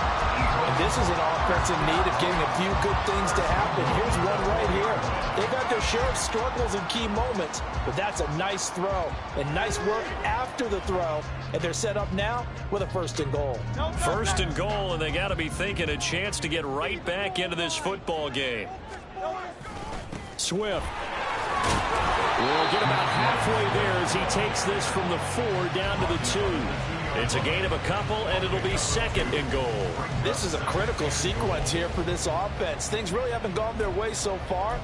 And this is an offense in need of getting a few good things to happen. Here's one right here. They've had their share of struggles in key moments, but that's a nice throw and nice work after the throw. And they're set up now with a 1st and goal. 1st and goal, and they got to be thinking a chance to get right back into this football game. Swift will get about halfway there as he takes this from the 4 down to the 2. It's a gain of a couple, and it'll be 2nd and goal. This is a critical sequence here for this offense. Things really haven't gone their way so far.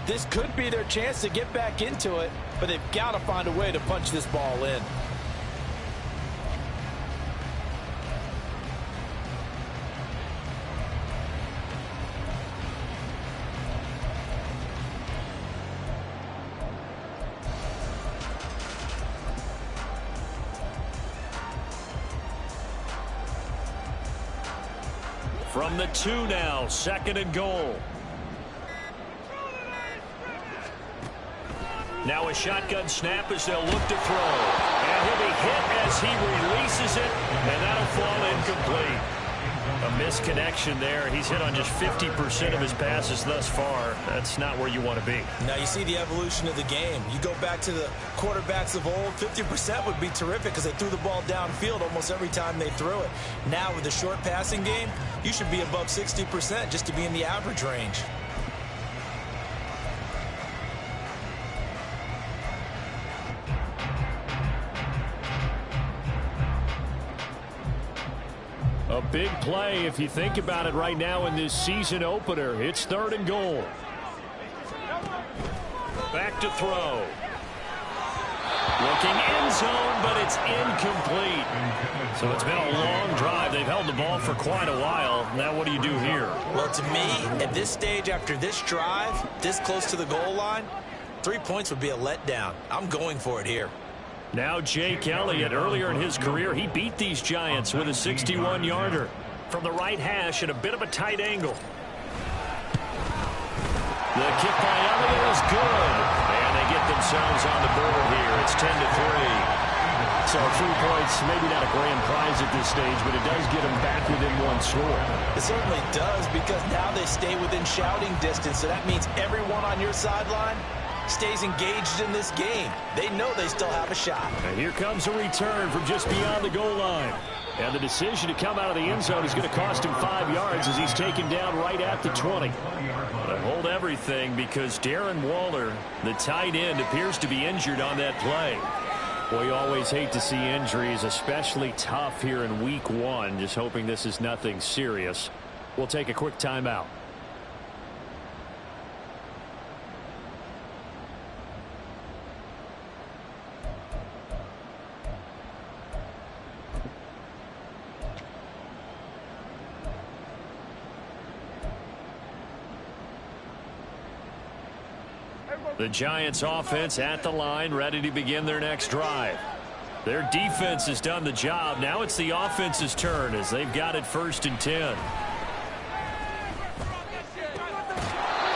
This could be their chance to get back into it, but they've got to find a way to punch this ball in. From the 2 now, 2nd and goal. Now a shotgun snap as they'll look to throw. And he'll be hit as he releases it, and that'll fall incomplete. A misconnection there. He's hit on just 50% of his passes thus far. That's not where you want to be. Now you see the evolution of the game. You go back to the quarterbacks of old, 50% would be terrific because they threw the ball downfield almost every time they threw it. Now with the short passing game, you should be above 60% just to be in the average range. A big play if you think about it right now in this season opener. It's 3rd and goal. Back to throw. Looking end zone, but it's incomplete. So it's been a long drive. They've held the ball for quite a while. Now what do you do here? Well, to me, at this stage after this drive, this close to the goal line, 3 points would be a letdown. I'm going for it here. Now Jake Elliott, earlier in his career, he beat these Giants with a 61-yarder. From the right hash at a bit of a tight angle. The kick by Elliott is good. And they get themselves on the board here. It's 10-3. So 3 points, maybe not a grand prize at this stage, but it does get them back within 1 score. It certainly does, because now they stay within shouting distance. So that means everyone on your sideline stays engaged in this game. They know they still have a shot. And here comes a return from just beyond the goal line. And the decision to come out of the end zone is going to cost him 5 yards as he's taken down right at the 20. But hold everything because Darren Waller, the tight end, appears to be injured on that play. Well, you always hate to see injuries, especially tough here in week 1. Just hoping this is nothing serious. We'll take a quick timeout. The Giants offense at the line, ready to begin their next drive. Their defense has done the job. Now it's the offense's turn as they've got it 1st and 10.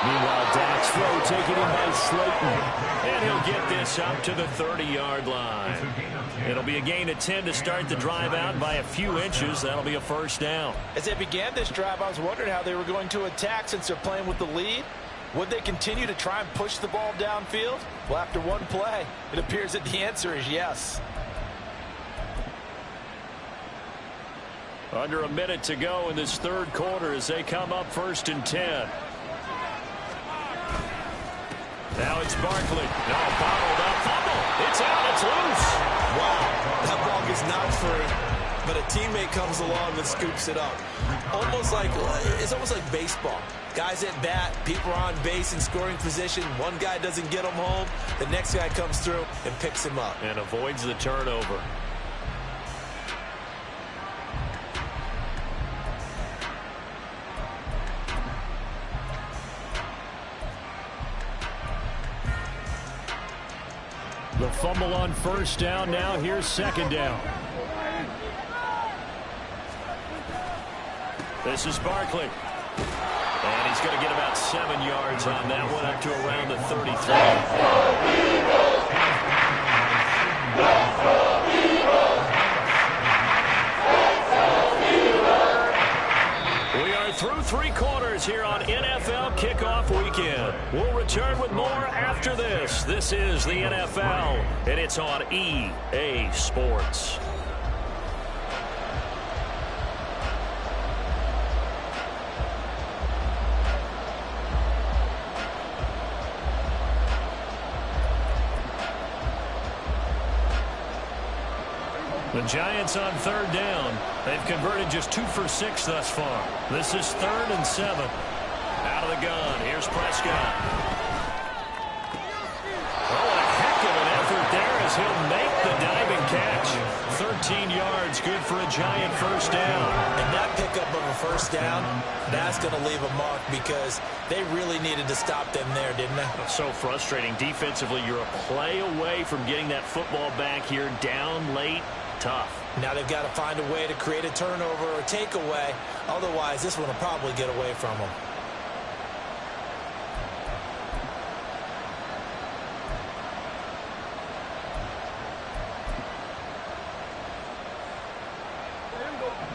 Meanwhile, Dak's throw taken in by Slayton. And he'll get this up to the 30-yard line. It'll be a gain of 10 to start the drive out by a few inches. That'll be a 1st down. As they began this drive, I was wondering how they were going to attack since they're playing with the lead. Would they continue to try and push the ball downfield? Well, after one play, it appears that the answer is yes. Under a minute to go in this 3rd quarter as they come up 1st and 10. Now it's Barkley. No, bottled up. Fumble. It's out. It's loose. Wow. That ball gets knocked free. but a teammate comes along and scoops it up. It's almost like baseball. Guys at bat, people are on base in scoring position. One guy doesn't get them home. The next guy comes through and picks him up. And avoids the turnover. The fumble on first down. Now here's second down. This is Barkley. And he's going to get about 7 yards on that one, up to around the 33. We are through 3 quarters here on NFL Kickoff Weekend. We'll return with more after this. This is the NFL, and it's on EA Sports. The Giants on third down. They've converted just 2 for 6 thus far. This is 3rd and 7. Out of the gun. Here's Prescott. Oh, a heck of an effort there as he'll make the diving catch. 13 yards, good for a Giant first down. And that pickup of a first down, that's going to leave a mark because they really needed to stop them there, didn't they? So frustrating. Defensively, you're a play away from getting that football back here down late. Tough. Now they've got to find a way to create a turnover or takeaway. Otherwise, this one will probably get away from them.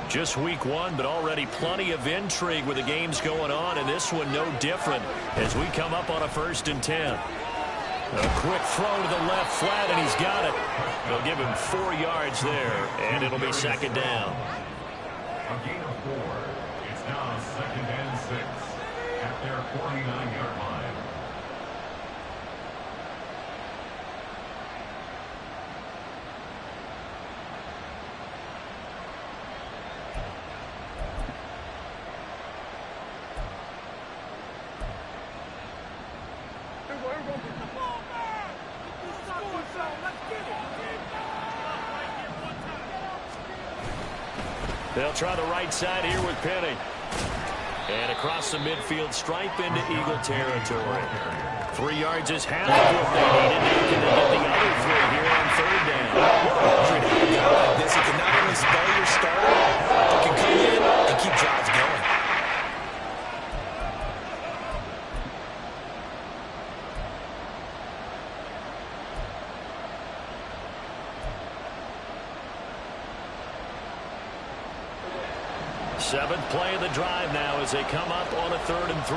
Just week 1, but already plenty of intrigue with the games going on, and this one no different as we come up on a 1st and 10. A quick throw to the left flat, and he's got it. They'll give him 4 yards there, and it'll be second down. A gain of 4. It's now 2nd and 6 at their 49-yard line. They'll try the right side here with Penny. And across the midfield stripe into Eagle territory. 3 yards is half of what they needed. Now can they get the other 3 here on third down? What a guy like this, he can not only spell your starter, but can come in and keep drives going. Seventh play of the drive now as they come up on a 3rd and 3.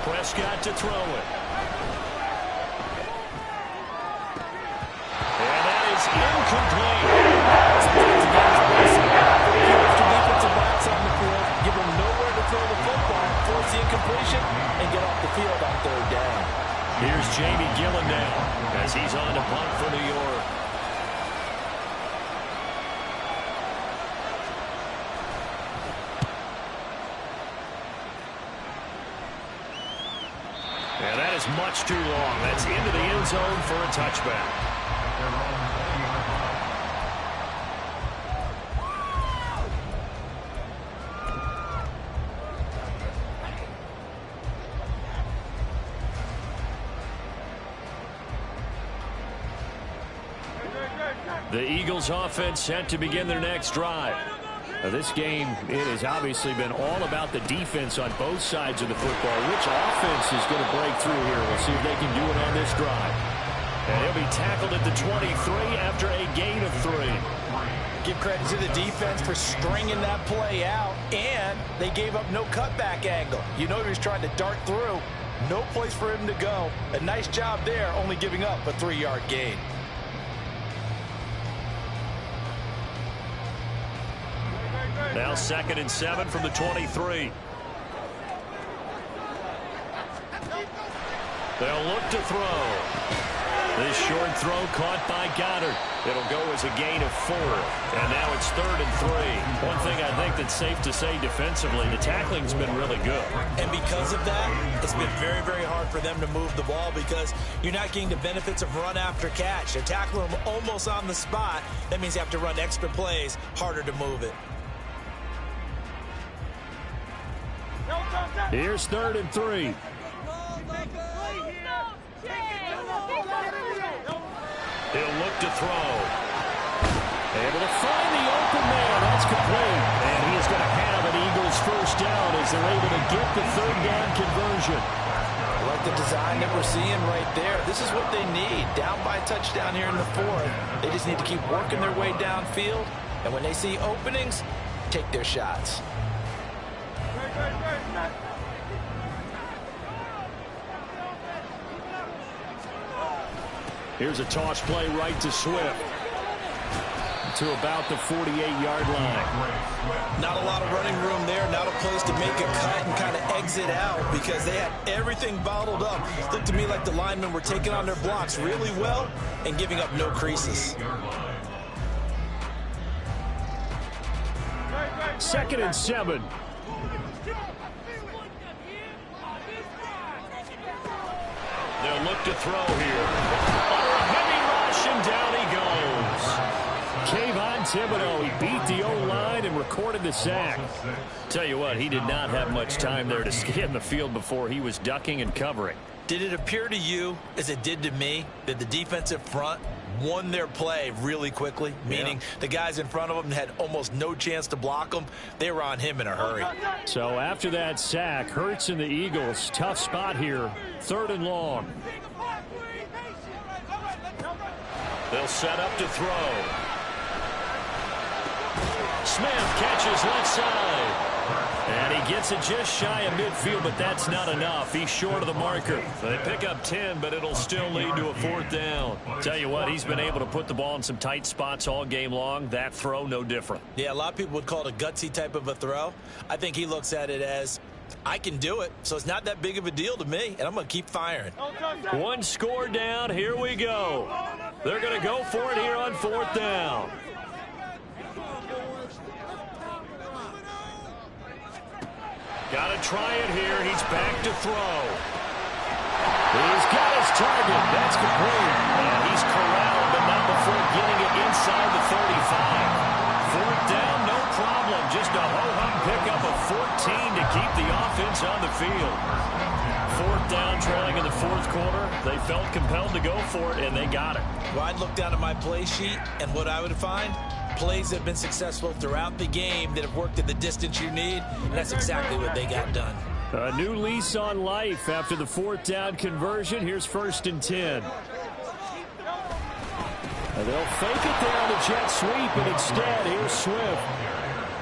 Prescott to throw it. And that is incomplete. Extra defensive backs on the field, give them nowhere to throw the football, force the incompletion, and get off the field on 3rd down. Here's Jamie Gillen now as he's on to punt for New York. And that is much too long. That's into the end zone for a touchback. The Eagles offense set to begin their next drive. Now, this game, it has obviously been all about the defense on both sides of the football. Which offense is going to break through here? We'll see if they can do it on this drive. And he'll be tackled at the 23 after a gain of 3. Give credit to the defense for stringing that play out, and they gave up no cutback angle. You know he was trying to dart through. No place for him to go. A nice job there, only giving up a 3-yard gain. Now 2nd and 7 from the 23. They'll look to throw. This short throw caught by Goddard. It'll go as a gain of 4. And now it's 3rd and 3. One thing I think that's safe to say defensively, the tackling's been really good. And because of that, it's been very, very hard for them to move the ball because you're not getting the benefits of run after catch. They're tackling them almost on the spot. That means you have to run extra plays, harder to move it. Here's 3rd and 3. He'll look to throw. Able to find the open man. That's complete. And he is going to have an Eagles first down as they're able to get the 3rd down conversion. I like the design that we're seeing right there. This is what they need. Down by a touchdown here in the 4th. They just need to keep working their way downfield. And when they see openings, take their shots. Here's a toss play right to Swift. To about the 48-yard line. Not a lot of running room there. Not a place to make a cut and kind of exit out because they had everything bottled up. Looked to me like the linemen were taking on their blocks really well and giving up no creases. 2nd and 7. They'll look to throw here. Under a heavy rush, and down he goes. Kayvon Thibodeaux, he beat the O-line and recorded the sack. Tell you what, he did not have much time there to scan the field before he was ducking and covering. Did it appear to you, as it did to me, that the defensive front won their play really quickly? Meaning the guys in front of them had almost no chance to block them. They were on him in a hurry. So after that sack, Hurts and the Eagles, tough spot here, 3rd and long. They'll set up to throw. Smith catches left side. And he gets it just shy of midfield, but that's not enough. He's short of the marker. They pick up 10, but it'll still lead to a 4th down. Tell you what, he's been able to put the ball in some tight spots all game long. That throw, no different. Yeah, a lot of people would call it a gutsy type of a throw. I think he looks at it as, I can do it, so it's not that big of a deal to me, and I'm going to keep firing. 1 score down. Here we go. They're going to go for it here on 4th down. Got to try it here. He's back to throw. He's got his target. That's complete. And he's corralled, but not before getting it inside the 35. 4th down, no problem. Just a ho-hum pickup of 14 to keep the offense on the field. 4th down, trailing in the 4th quarter. They felt compelled to go for it, and they got it. Well, I'd look down at my play sheet, and what I would find, plays that have been successful throughout the game that have worked at the distance you need, and that's exactly what they got done. A new lease on life after the 4th down conversion. Here's 1st and 10. And they'll fake it down the jet sweep, and instead, here's Swift.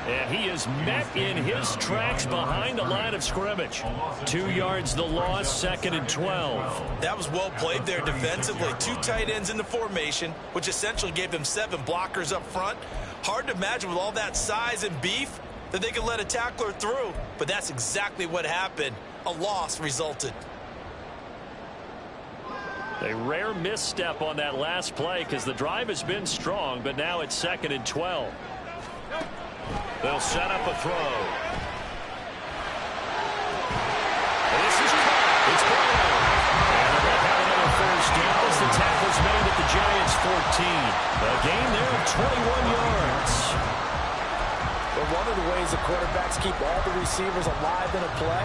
And he is met in his tracks behind the line of scrimmage. 2 yards the loss, 2nd and 12. That was well played there defensively. 2 tight ends in the formation, which essentially gave them 7 blockers up front. Hard to imagine with all that size and beef that they could let a tackler through, but that's exactly what happened. A loss resulted. A rare misstep on that last play because the drive has been strong, but now it's 2nd and 12. They'll set up a throw. This is caught. It's ball. And they're going to have another first down as the tackle's made at the Giants' 14. A gain there of 21 yards. But one of the ways the quarterbacks keep all the receivers alive in a play,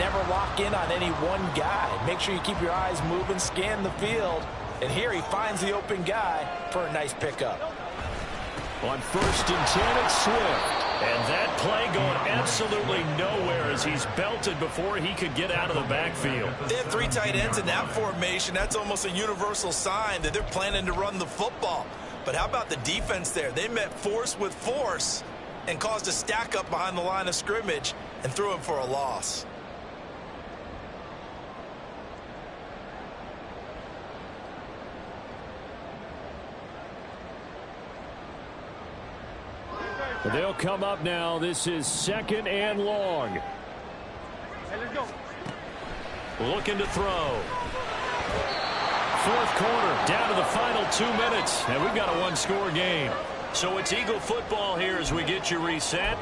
never lock in on any one guy. Make sure you keep your eyes moving, scan the field. And here he finds the open guy for a nice pickup. On 1st and 10, it's Swift. And that play going absolutely nowhere as he's belted before he could get out of the backfield. They have 3 tight ends in that formation. That's almost a universal sign that they're planning to run the football. But how about the defense there? They met force with force and caused a stack up behind the line of scrimmage and threw him for a loss. They'll come up now. This is 2nd and long. Hey, let's go. Looking to throw. fourth quarter, down to the final 2 minutes, and we've got a one-score game. So it's Eagle football here as we get you reset.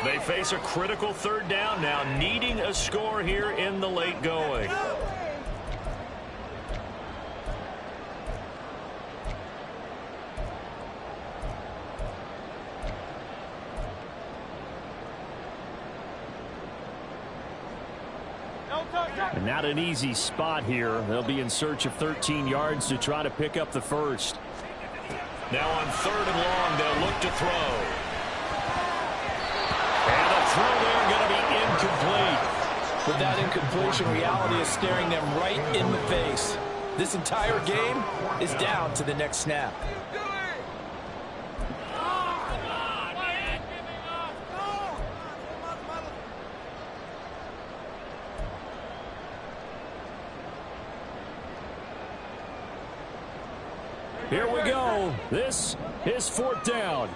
They face a critical third down now, needing a score here in the late going. And not an easy spot here. They'll be in search of 13 yards to try to pick up the first. Now on 3rd and long, they'll look to throw. And the throw there going to be incomplete. With that incompletion, reality is staring them right in the face. This entire game is down to the next snap. Here we go. This is 4th down.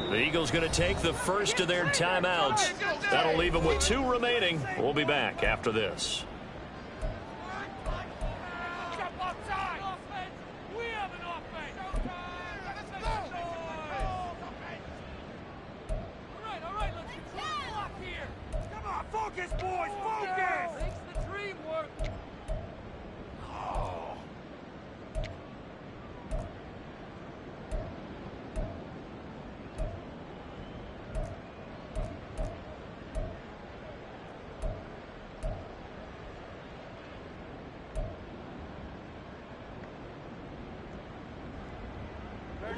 The Eagles going to take the first of their timeouts. That'll leave them with 2 remaining. We'll be back after this. Focus, boys, focus! Makes the dream work.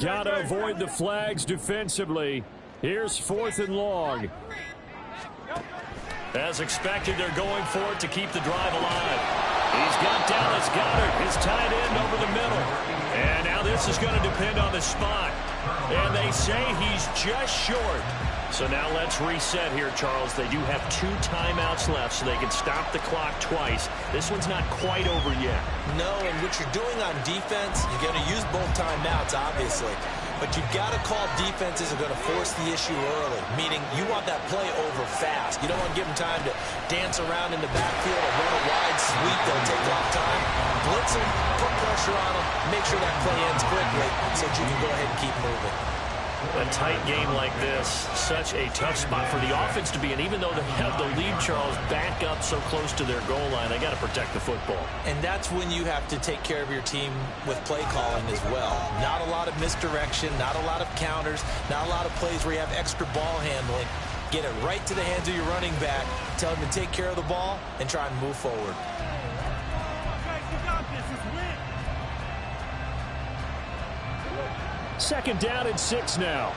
Got to avoid the flags defensively. Here's 4th and long. As expected, they're going for it to keep the drive alive. He's got Dallas Goedert, his tight end, over the middle. And now this is going to depend on the spot. And they say he's just short. So now let's reset here, Charles. They do have 2 timeouts left, so they can stop the clock twice. This one's not quite over yet. No, and what you're doing on defense, you're going to use both timeouts, obviously. But you've got to call defenses are going to force the issue early, meaning you want that play over fast. You don't want to give them time to dance around in the backfield or run a wide sweep that'll take a long time. Blitz them, put pressure on them, make sure that play ends quickly so that you can go ahead and keep moving. A tight game like this, such a tough spot for the offense to be in. Even though they have the lead, Charles, back up so close to their goal line, they got to protect the football. And that's when you have to take care of your team with play calling as well. Not a lot of misdirection, not a lot of counters, not a lot of plays where you have extra ball handling. Get it right to the hands of your running back, tell him to take care of the ball, and try and move forward. Second down and 6 now.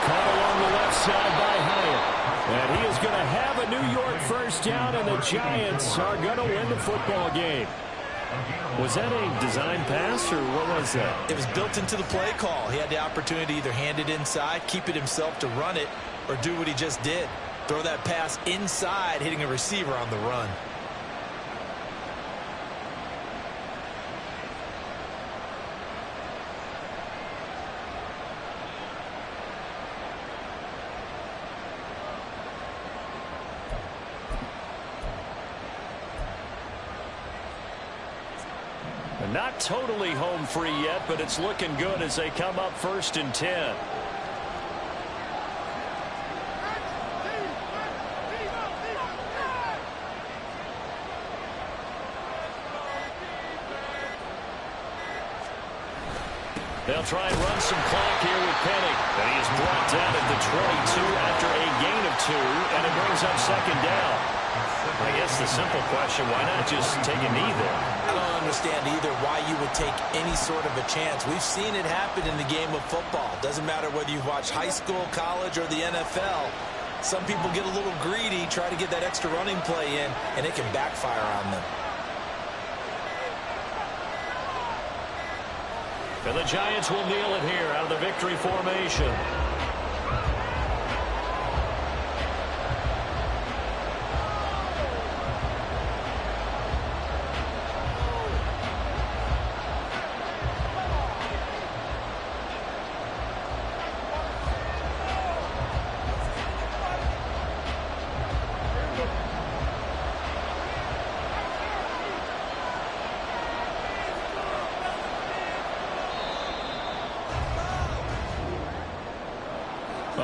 Caught along the left side by Hyatt. And he is going to have a New York first down, and the Giants are going to win the football game. Was that a design pass, or what was that? It was built into the play call. He had the opportunity to either hand it inside, keep it himself to run it, or do what he just did. Throw that pass inside, hitting a receiver on the run. Not totally home free yet, but it's looking good as they come up 1st and 10. They'll try and run some clock here with Penny. And he is brought down at the 22 after a gain of 2, and it brings up 2nd down. I guess the simple question, why not just take a knee there? I don't understand either why you would take any sort of a chance. We've seen it happen in the game of football. Doesn't matter whether you've watched high school, college, or the NFL. Some people get a little greedy, try to get that extra running play in, and it can backfire on them. And the Giants will kneel it here out of the victory formation.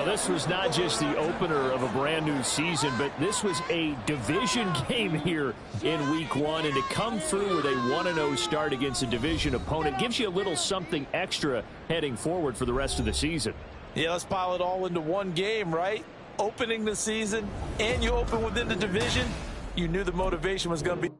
Well, this was not just the opener of a brand new season, but this was a division game here in week 1. And to come through with a 1-0 start against a division opponent gives you a little something extra heading forward for the rest of the season. Yeah, let's pile it all into one game, right? Opening the season, and you open within the division. You knew the motivation was going to be